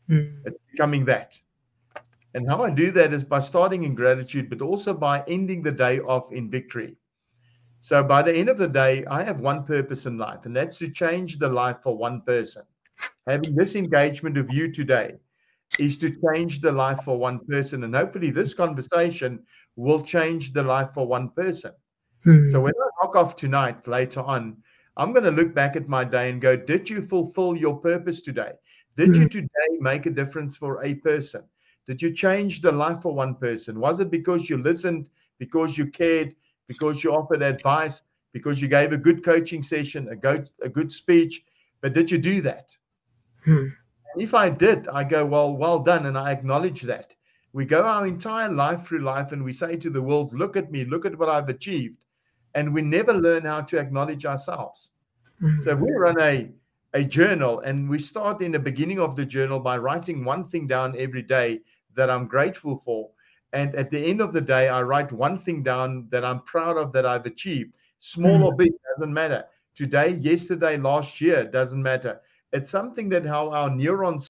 Mm. It's becoming that. And how I do that is by starting in gratitude, but also by ending the day off in victory. So by the end of the day, I have one purpose in life, and that's to change the life for one person. Having this engagement of you today is to change the life for one person. And hopefully, this conversation will change the life for one person. So Mm. when I knock off tonight, later on, I'm going to look back at my day and go, did you fulfill your purpose today? Did you Mm. today make a difference for a person? Did you change the life for one person? Was it because you listened, because you cared, because you offered advice, because you gave a good coaching session, a good speech? But did you do that? Mm. If I did, I go, well done. And I acknowledge that. We go our entire life through life and we say to the world, look at me, look at what I've achieved. And we never learn how to acknowledge ourselves. So Mm. we run a journal and we start in the beginning of the journal by writing one thing down every day that I'm grateful for. And at the end of the day, I write one thing down that I'm proud of that I've achieved. Small Mm. or big, doesn't matter. Today, yesterday, last year, doesn't matter. It's something that how our neurons